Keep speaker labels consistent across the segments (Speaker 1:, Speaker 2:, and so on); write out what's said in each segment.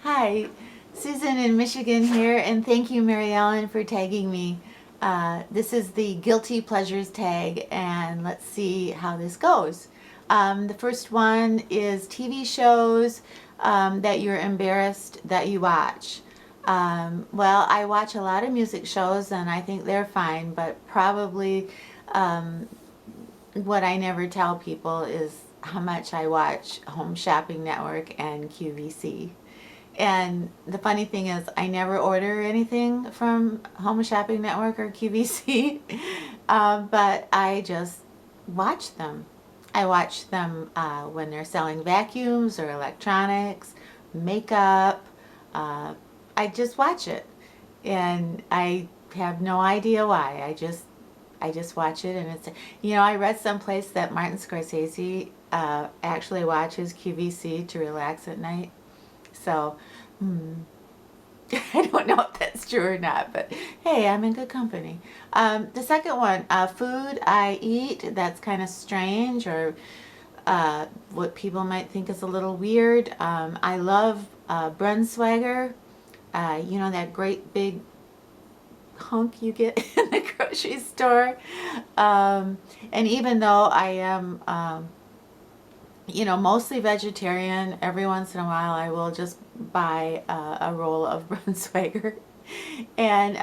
Speaker 1: Hi, Susan in Michigan here, and thank you, MaryEllen, for tagging me. This is the Guilty Pleasures tag, and let's see how this goes. The first one is TV shows that you're embarrassed that you watch. Well, I watch a lot of music shows, and I think they're fine, but probably what I never tell people is how much I watch Home Shopping Network and QVC. And the funny thing is, I never order anything from Home Shopping Network or QVC, but I just watch them. I watch them when they're selling vacuums or electronics, makeup. Uh, I just watch it, and I have no idea why. I just watch it, and it's, I read someplace that Martin Scorsese actually watches QVC to relax at night. So, I don't know if that's true or not, but hey, I'm in good company. The second one, food I eat that's kind of strange or what people might think is a little weird. I love Brunswager, that great big hunk you get in the grocery store. And even though I am mostly vegetarian. Every once in a while, I will just buy a roll of Brunswager. And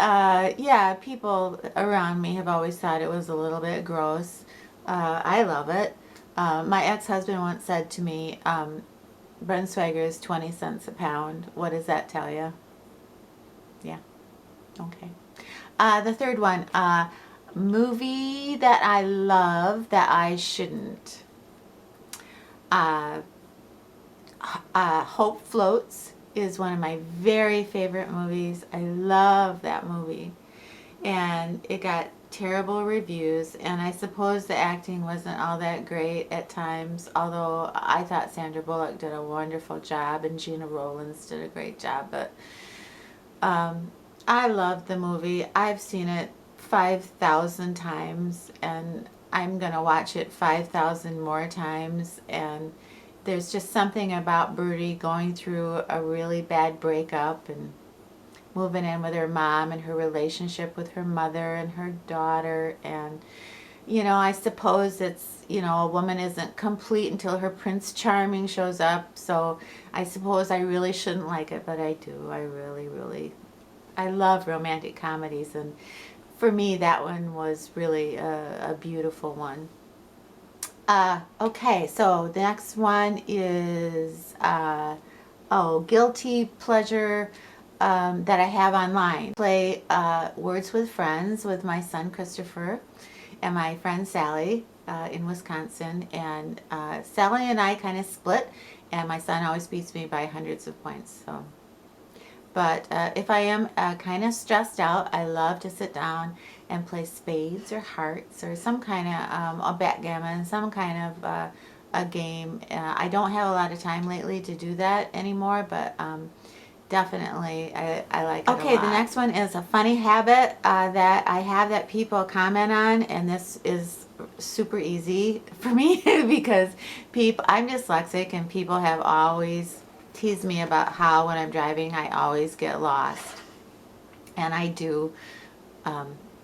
Speaker 1: yeah, people around me have always thought it was a little bit gross. I love it. My ex-husband once said to me, Brunswager is 20 cents a pound. What does that tell you? Yeah, okay. The third one, movie that I love that I shouldn't. Uh, Hope Floats is one of my very favorite movies. I love that movie. And it got terrible reviews, and I suppose the acting wasn't all that great at times, although I thought Sandra Bullock did a wonderful job and Gina Rowlands did a great job. But I love the movie. I've seen it 5,000 times, and I'm going to watch it 5,000 more times. And there's just something about Birdie going through a really bad breakup and moving in with her mom and her relationship with her mother and her daughter. And, I suppose it's, a woman isn't complete until her Prince Charming shows up. So I suppose I really shouldn't like it, but I do. I really, really, I love romantic comedies. And for me, that one was really a beautiful one. Okay, so the next one is, guilty pleasure that I have online. Play Words with Friends with my son Christopher and my friend Sally in Wisconsin. And Sally and I kind of split, and my son always beats me by hundreds of points. So. But if I am kind of stressed out, I love to sit down and play spades or hearts or some kind of a backgammon, some kind of a game. I don't have a lot of time lately to do that anymore, but definitely I like it a lot. Okay, the next one is a funny habit that I have that people comment on, and this is super easy for me because I'm dyslexic, and people have always tease me about how when I'm driving I always get lost, and I do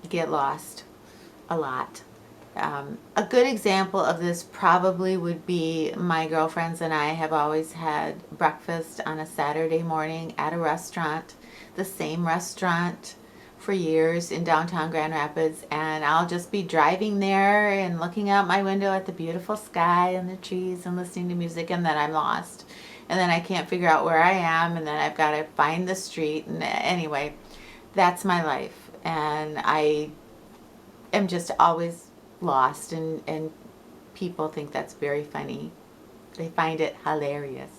Speaker 1: get lost a lot. A good example of this probably would be my girlfriends and I have always had breakfast on a Saturday morning at a restaurant, the same restaurant for years in downtown Grand Rapids, and I'll just be driving there and looking out my window at the beautiful sky and the trees and listening to music, and then I'm lost. And then I can't figure out where I am, and then I've got to find the street. And anyway, that's my life. And I am just always lost, and people think that's very funny. They find it hilarious.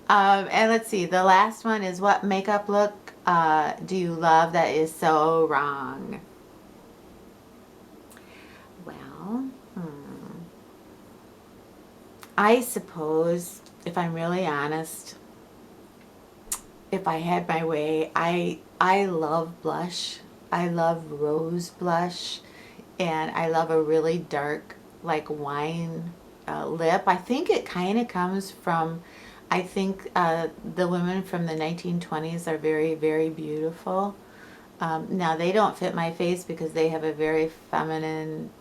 Speaker 1: And let's see, the last one is, what makeup look do you love that is so wrong? Well, I suppose, if I'm really honest, if I had my way, I love blush. I love rose blush, and I love a really dark, like wine lip. I think it kind of comes from I think the women from the 1920s are very, very beautiful. Now they don't fit my face because they have a very feminine,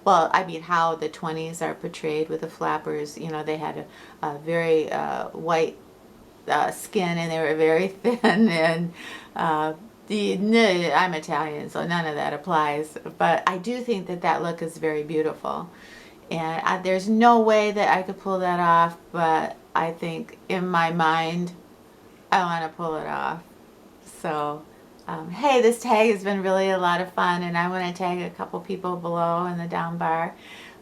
Speaker 1: well, I mean how the 20s are portrayed with the flappers. You know, they had a very white skin and they were very thin and I'm Italian, so none of that applies. But I do think that that look is very beautiful. And there's no way that I could pull that off, but I think in my mind, I want to pull it off. So, hey, this tag has been really a lot of fun, and I want to tag a couple people below in the down bar.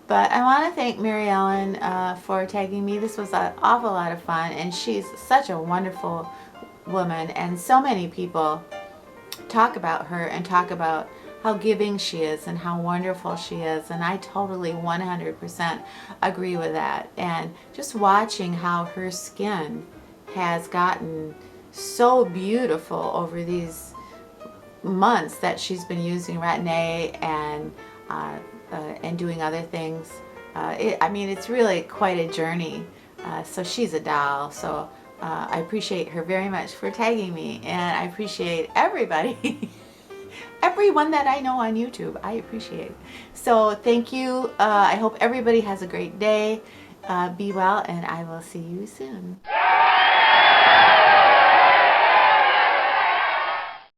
Speaker 1: But I want to thank MaryEllen for tagging me. This was an awful lot of fun, and she's such a wonderful woman, and so many people talk about her and talk about how giving she is and how wonderful she is, and I totally 100% agree with that. And just watching how her skin has gotten so beautiful over these months that she's been using Retin-a and doing other things. I mean, it's really quite a journey. So she's a doll. So I appreciate her very much for tagging me, and I appreciate everybody. Everyone that I know on YouTube, I appreciate. So thank you. I hope everybody has a great day. Be well, and I will see you soon.